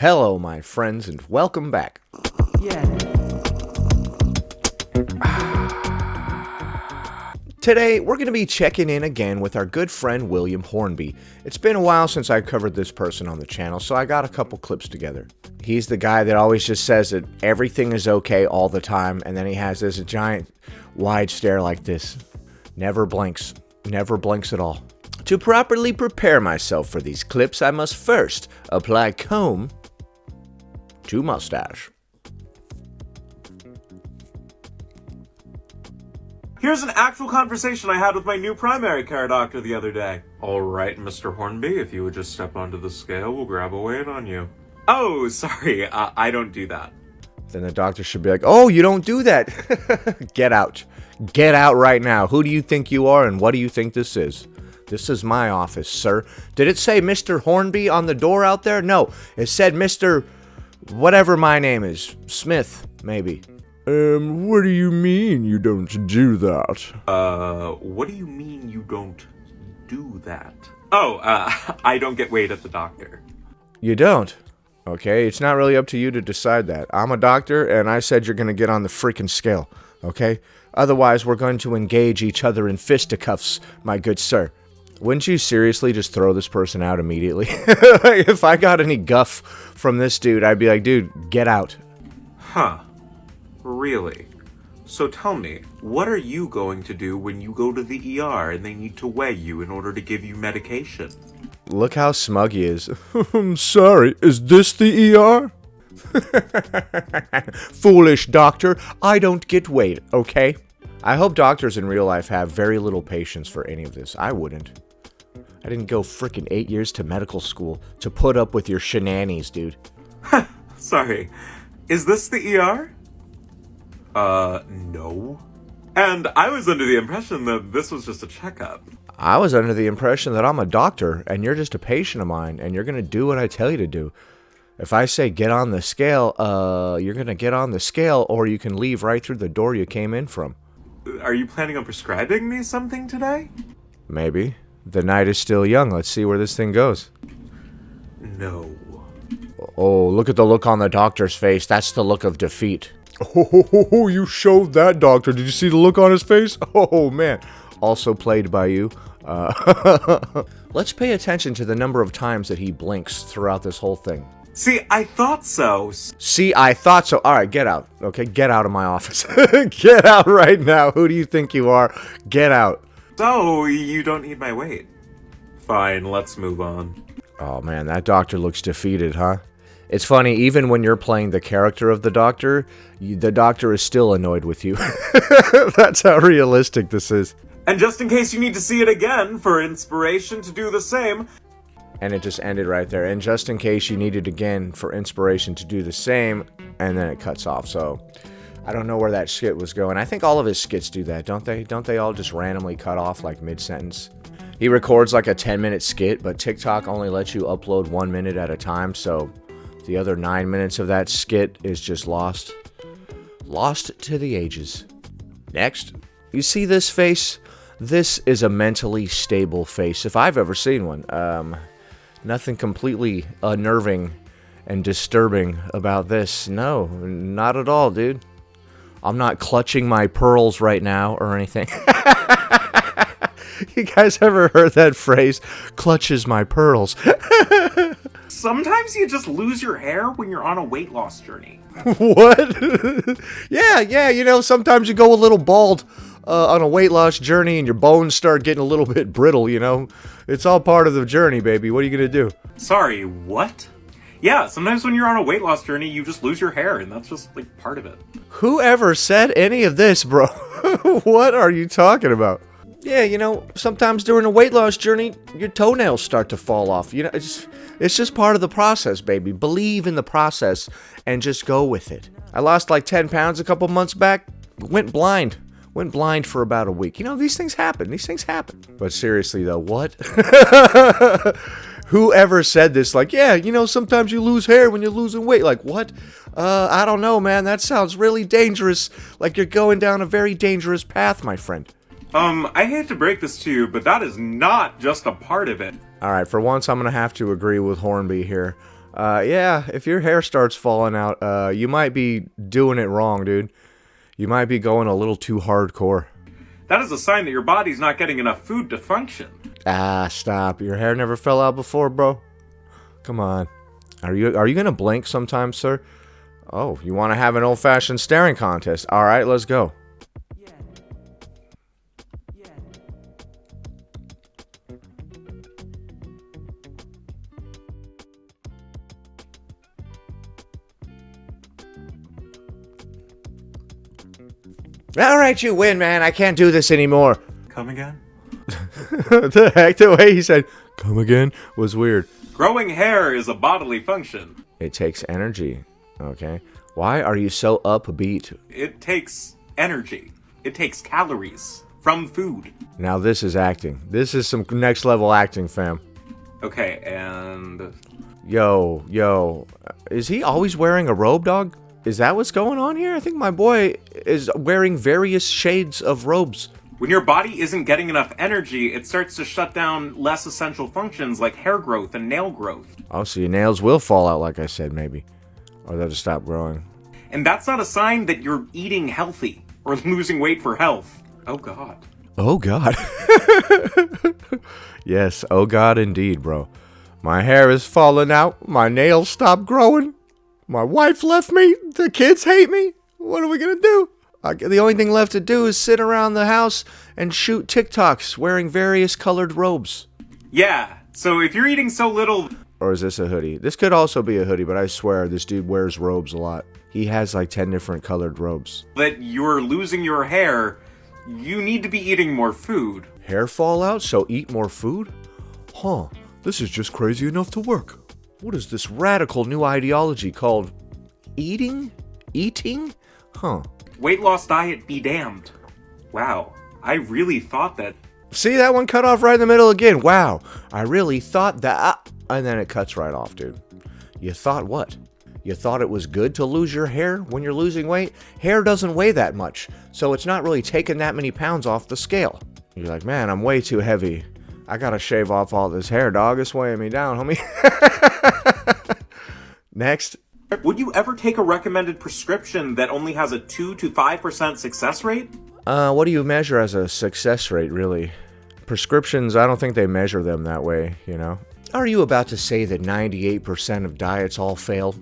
Hello, my friends, and welcome back. Yeah. Today, we're going to be checking in again with our good friend William Hornby. It's been a while since I covered this person on the channel, so I got a couple clips together. He's the guy that always just says that everything is okay all the time, and then he has this giant wide stare like this. Never blinks. Never blinks at all. To properly prepare myself for these clips, I must first apply comb to mustache. Here's an actual conversation I had with my new primary care doctor the other day. All right, Mr. Hornby, if you would just step onto the scale, we'll grab a weight on you. Oh, sorry, I don't do that. Then the doctor should be like, oh, you don't do that. Get out. Get out right now. Who do you think you are and what do you think this is? This is my office, sir. Did it say Mr. Hornby on the door out there? No, it said Mr. whatever my name is. Smith, maybe. What do you mean you don't do that? What do you mean you don't do that? Oh, I don't get weighed at the doctor. You don't? Okay, it's not really up to you to decide that. I'm a doctor, and I said you're gonna get on the freaking scale, okay? Otherwise, we're going to engage each other in fisticuffs, my good sir. Wouldn't you seriously just throw this person out immediately? If I got any guff from this dude, I'd be like, dude, get out. Huh. Really? So tell me, what are you going to do when you go to the ER and they need to weigh you in order to give you medication? Look how smug he is. I'm sorry, is this the ER? Foolish doctor, I don't get weighed, okay? I hope doctors in real life have very little patience for any of this. I wouldn't. I didn't go frickin' 8 years to medical school to put up with your shenanigans, dude. Sorry, is this the ER? No. And I was under the impression that this was just a checkup. I was under the impression that I'm a doctor, and you're just a patient of mine, and you're gonna do what I tell you to do. If I say get on the scale, you're gonna get on the scale, or you can leave right through the door you came in from. Are you planning on prescribing me something today? Maybe. The night is still young. Let's see where this thing goes. No. Oh, look at the look on the doctor's face. That's the look of defeat. Oh, you showed that, doctor. Did you see the look on his face? Oh, man. Also played by you. Let's pay attention to the number of times that he blinks throughout this whole thing. See, I thought so. See, I thought so. All right, get out. Okay, get out of my office. Get out right now. Who do you think you are? Get out. So, you don't need my weight. Fine, let's move on. Oh, man, that doctor looks defeated, huh? It's funny, even when you're playing the character of the doctor is still annoyed with you. That's how realistic this is. And just in case you need to see it again for inspiration to do the same. And it just ended right there. And just in case you need it again for inspiration to do the same, and then it cuts off. So, I don't know where that skit was going. I think all of his skits do that, don't they? Don't they all just randomly cut off like mid-sentence? He records like a 10-minute skit, but TikTok only lets you upload 1 minute at a time, so the other 9 minutes of that skit is just lost. Lost to the ages. Next. You see this face? This is a mentally stable face, if I've ever seen one. Nothing completely unnerving and disturbing about this. No, not at all, dude. I'm not clutching my pearls right now or anything. You guys ever heard that phrase? Clutches my pearls. Sometimes you just lose your hair when you're on a weight loss journey. What? Yeah, you know, sometimes you go a little bald on a weight loss journey and your bones start getting a little bit brittle, you know? It's all part of the journey, baby. What are you gonna do? Sorry, what? Yeah, sometimes when you're on a weight loss journey, you just lose your hair, and that's just, like, part of it. Whoever said any of this, bro? What are you talking about? Yeah, you know, sometimes during a weight loss journey, your toenails start to fall off. You know, it's just part of the process, baby. Believe in the process and just go with it. I lost like 10 pounds a couple months back. Went blind for about a week. You know, these things happen. But seriously, though, what? Whoever said this, like, yeah, you know, sometimes you lose hair when you're losing weight. Like, what? I don't know, man. That sounds really dangerous. Like you're going down a very dangerous path, my friend. I hate to break this to you, but that is not just a part of it. Alright, for once I'm going to have to agree with Hornby here. Yeah, if your hair starts falling out, you might be doing it wrong, dude. You might be going a little too hardcore. That is a sign that your body's not getting enough food to function. Ah, stop. Your hair never fell out before, bro. Come on. Are you gonna blink sometime, sir? Oh, you want to have an old-fashioned staring contest? All right, let's go. All right, you win, man. I can't do this anymore. Come again? The heck, the way he said "come again" was weird. Growing hair is a bodily function. It takes energy, okay? Why are you so upbeat? It takes energy. It takes calories from food. Now this is acting. This is some next level acting, fam. Okay, and... Yo, is he always wearing a robe, dog? Is that what's going on here? I think my boy is wearing various shades of robes. When your body isn't getting enough energy, it starts to shut down less essential functions like hair growth and nail growth. Oh, so your nails will fall out, like I said, maybe. Or they'll just stop growing. And that's not a sign that you're eating healthy or losing weight for health. Oh, God. Oh, God. Yes, oh, God, indeed, bro. My hair is falling out. My nails stopped growing. My wife left me. The kids hate me. What are we going to do? The only thing left to do is sit around the house and shoot TikToks wearing various colored robes. Yeah, so if you're eating so little... Or is this a hoodie? This could also be a hoodie, but I swear this dude wears robes a lot. He has like 10 different colored robes. ...that you're losing your hair, you need to be eating more food. Hair fallout, so eat more food? Huh, this is just crazy enough to work. What is this radical new ideology called eating? Eating? Huh. Weight loss diet be damned. Wow, I really thought that... See, that one cut off right in the middle again. Wow, I really thought that... And then it cuts right off, dude. You thought what? You thought it was good to lose your hair when you're losing weight? Hair doesn't weigh that much, so it's not really taking that many pounds off the scale. You're like, man, I'm way too heavy. I gotta shave off all this hair, dog. It's weighing me down, homie. Next. Would you ever take a recommended prescription that only has a 2 to 5% success rate? What do you measure as a success rate, really? Prescriptions, I don't think they measure them that way, you know? Are you about to say that 98% of diets all fail,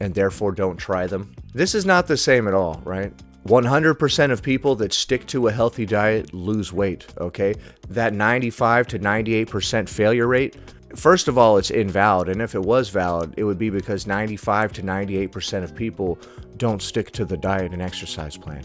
and therefore don't try them? This is not the same at all, right? 100% of people that stick to a healthy diet lose weight, okay? That 95 to 98% failure rate, first of all, it's invalid, and if it was valid, it would be because 95 to 98% of people don't stick to the diet and exercise plan.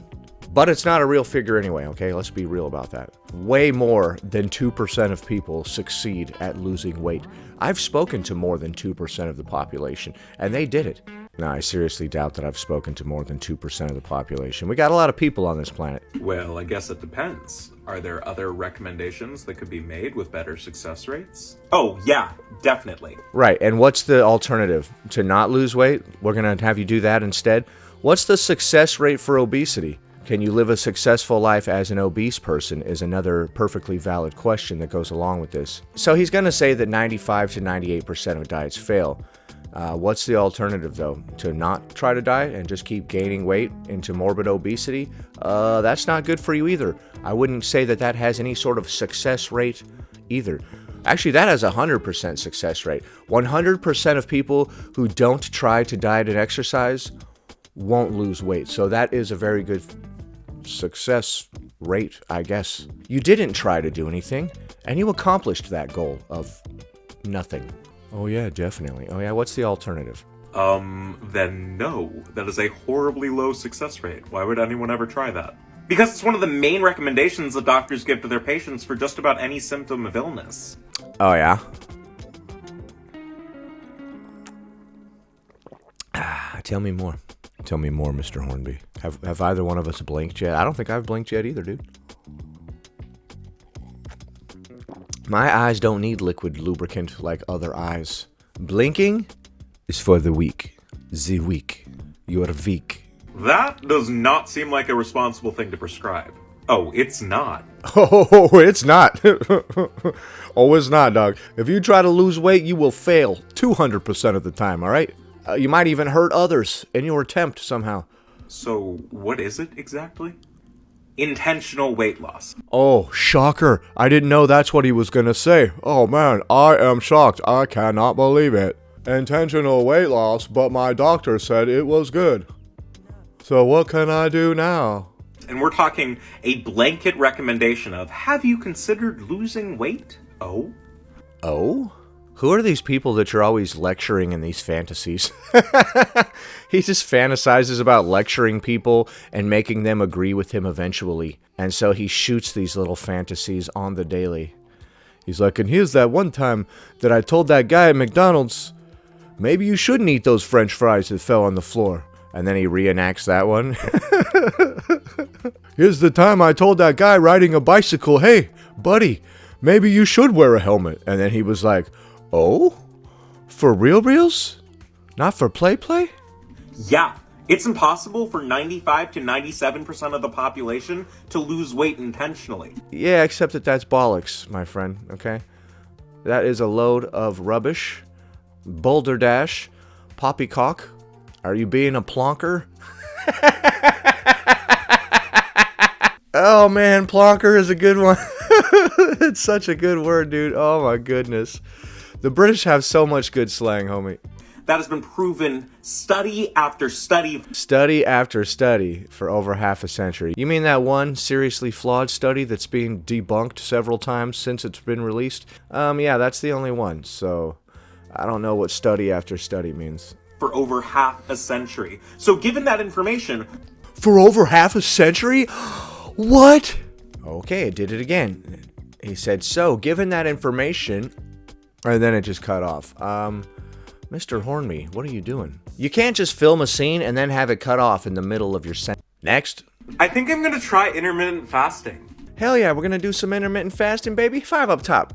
But it's not a real figure anyway, okay? Let's be real about that. Way more than 2% of people succeed at losing weight. I've spoken to more than 2% of the population, and they did it. No, I seriously doubt that I've spoken to more than 2% of the population. We got a lot of people on this planet. Well, I guess it depends. Are there other recommendations that could be made with better success rates? Oh, yeah, definitely. Right, and what's the alternative? To not lose weight? We're going to have you do that instead? What's the success rate for obesity? Can you live a successful life as an obese person is another perfectly valid question that goes along with this. So he's going to say that 95 to 98% of diets fail. What's the alternative, though? To not try to diet and just keep gaining weight into morbid obesity? That's not good for you either. I wouldn't say that that has any sort of success rate either. Actually, that has a 100% success rate. 100% of people who don't try to diet and exercise won't lose weight. So that is a very good success rate, I guess. You didn't try to do anything, and you accomplished that goal of nothing. Oh yeah, definitely. Oh yeah, what's the alternative? Then no. That is a horribly low success rate. Why would anyone ever try that? Because it's one of the main recommendations that doctors give to their patients for just about any symptom of illness. Oh yeah? Tell me more. Tell me more, Mr. Hornby. Have either one of us blinked yet? I don't think I've blinked yet either, dude. My eyes don't need liquid lubricant like other eyes. Blinking is for the weak. The weak. You're weak. That does not seem like a responsible thing to prescribe. Oh, it's not. Oh, it's not. Oh, it's not, dog. If you try to lose weight, you will fail 200% of the time, all right? You might even hurt others in your attempt somehow. So, what is it exactly? Intentional weight loss. Oh, shocker. I didn't know that's what he was going to say. Oh, man, I am shocked. I cannot believe it. Intentional weight loss, but my doctor said it was good. So what can I do now? And we're talking a blanket recommendation of, have you considered losing weight? Oh? Oh? Who are these people that you're always lecturing in these fantasies? He just fantasizes about lecturing people and making them agree with him eventually. And so he shoots these little fantasies on the daily. He's like, and here's that one time that I told that guy at McDonald's, maybe you shouldn't eat those French fries that fell on the floor. And then he reenacts that one. Here's the time I told that guy riding a bicycle, hey, buddy, maybe you should wear a helmet. And then he was like, oh? For reals? Not for play? Yeah. It's impossible for 95 to 97% of the population to lose weight intentionally. Yeah, except that that's bollocks, my friend, okay? That is a load of rubbish. Boulder Dash. Poppycock. Are you being a plonker? Oh man, plonker is a good one. It's such a good word, dude. Oh my goodness. The British have so much good slang, homie. That has been proven study after study. Study after study for over half a century. You mean that one seriously flawed study that's being debunked several times since it's been released? Yeah, that's the only one. So I don't know what study after study means. For over half a century. So given that information... For over half a century? What? Okay, it did it again. He said, so, given that information... And then it just cut off. Mr. Hornby, what are you doing? You can't just film a scene and then have it cut off in the middle of your sentence. Next. I think I'm gonna try intermittent fasting. Hell yeah, we're gonna do some intermittent fasting, baby. 5 up top.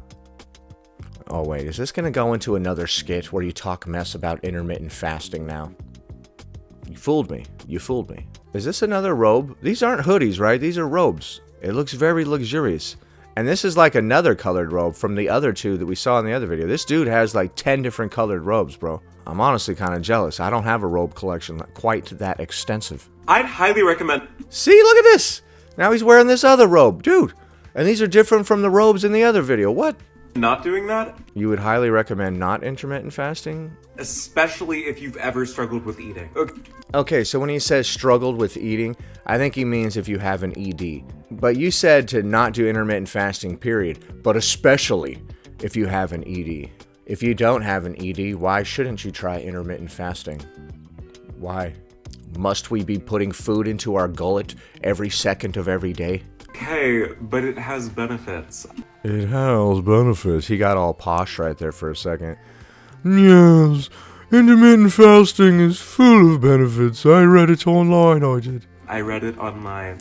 Oh wait, is this gonna go into another skit where you talk mess about intermittent fasting now? You fooled me. Is this another robe? These aren't hoodies, right? These are robes. It looks very luxurious. And this is like another colored robe from the other two that we saw in the other video. This dude has like 10 different colored robes, bro. I'm honestly kind of jealous. I don't have a robe collection quite that extensive. I'd highly recommend... See, look at this! Now he's wearing this other robe. Dude! And these are different from the robes in the other video. What? Not doing that? You would highly recommend not intermittent fasting? Especially if you've ever struggled with eating. Okay, so when he says struggled with eating, I think he means if you have an ED. But you said to not do intermittent fasting, period. But especially if you have an ED. If you don't have an ED, why shouldn't you try intermittent fasting? Why? Must we be putting food into our gullet every second of every day? Okay, but it has benefits. It has benefits. He got all posh right there for a second. Yes, intermittent fasting is full of benefits. I read it online, I did. I read it online.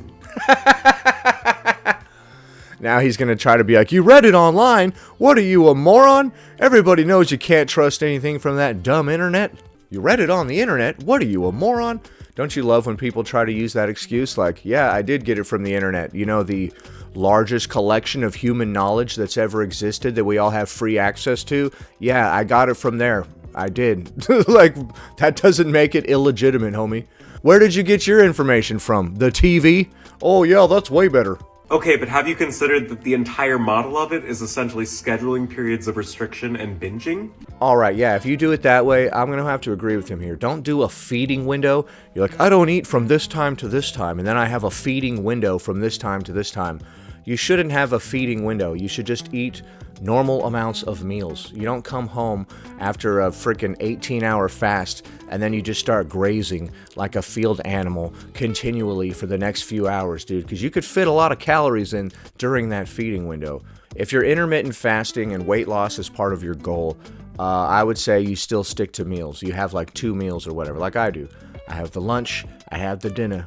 Now he's going to try to be like, you read it online? What are you, a moron? Everybody knows you can't trust anything from that dumb internet. You read it on the internet? What are you, a moron? Don't you love when people try to use that excuse? Like, yeah, I did get it from the internet. You know, the largest collection of human knowledge that's ever existed that we all have free access to? Yeah, I got it from there. I did. Like, that doesn't make it illegitimate, homie. Where did you get your information from? The TV? Oh, yeah, that's way better. Okay, but have you considered that the entire model of it is essentially scheduling periods of restriction and binging? Alright, yeah, if you do it that way, I'm going to have to agree with him here. Don't do a feeding window. You're like, I don't eat from this time to this time, and then I have a feeding window from this time to this time. You shouldn't have a feeding window. You should just eat normal amounts of meals. You don't come home after a freaking 18-hour fast and then you just start grazing like a field animal continually for the next few hours, dude, because you could fit a lot of calories in during that feeding window. If you're intermittent fasting and weight loss is part of your goal, I would say you still stick to meals. You have like 2 meals or whatever, like I do. I have the lunch, I have the dinner,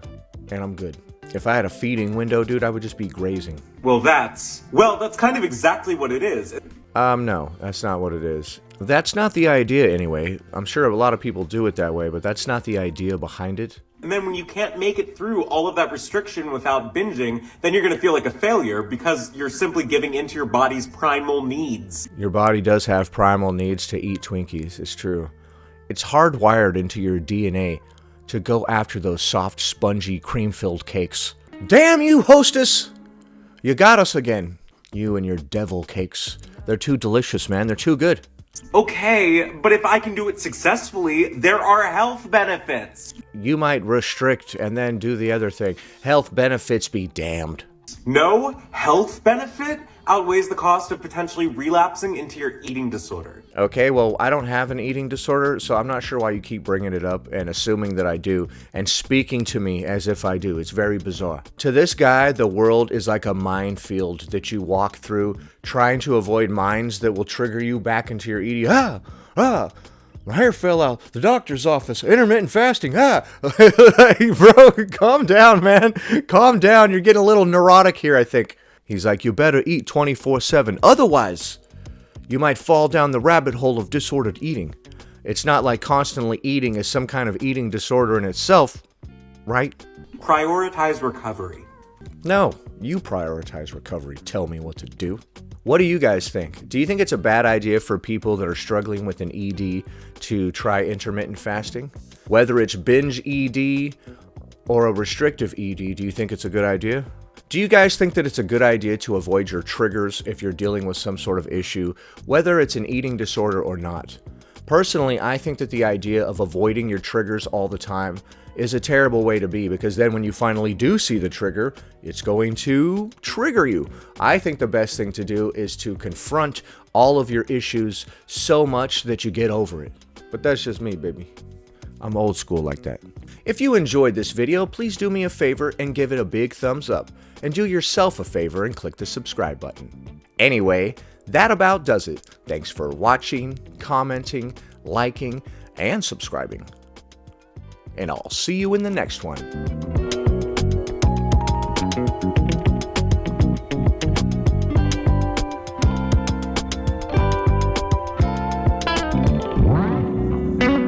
and I'm good. If I had a feeding window, dude, I would just be grazing. Well, that's kind of exactly what it is. No, that's not what it is. That's not the idea anyway. I'm sure a lot of people do it that way, but that's not the idea behind it. And then when you can't make it through all of that restriction without binging, then you're going to feel like a failure because you're simply giving into your body's primal needs. Your body does have primal needs to eat Twinkies, it's true. It's hardwired into your DNA to go after those soft, spongy, cream-filled cakes. Damn you, hostess! You got us again. You and your devil cakes. They're too delicious, man. They're too good. Okay, but if I can do it successfully, there are health benefits. You might restrict and then do the other thing. Health benefits be damned. No health benefit outweighs the cost of potentially relapsing into your eating disorder. Okay, well, I don't have an eating disorder, so I'm not sure why you keep bringing it up and assuming that I do and speaking to me as if I do. It's very bizarre. To this guy, the world is like a minefield that you walk through trying to avoid mines that will trigger you back into your eating. My hair fell out. The doctor's office. Intermittent fasting. Hey, bro, calm down, man. Calm down. You're getting a little neurotic here, I think. He's like, you better eat 24/7. Otherwise, you might fall down the rabbit hole of disordered eating. It's not like constantly eating is some kind of eating disorder in itself, right? Prioritize recovery. No, you prioritize recovery. Tell me what to do. What do you guys think? Do you think it's a bad idea for people that are struggling with an ED to try intermittent fasting? Whether it's binge ED or a restrictive ED, do you think it's a good idea? Do you guys think that it's a good idea to avoid your triggers if you're dealing with some sort of issue, whether it's an eating disorder or not? Personally, I think that the idea of avoiding your triggers all the time is a terrible way to be, because then when you finally do see the trigger, it's going to trigger you. I think the best thing to do is to confront all of your issues so much that you get over it. But that's just me, baby. I'm old school like that. If you enjoyed this video, please do me a favor and give it a big thumbs up. And do yourself a favor and click the subscribe button. Anyway, that about does it. Thanks for watching, commenting, liking, and subscribing. And I'll see you in the next one.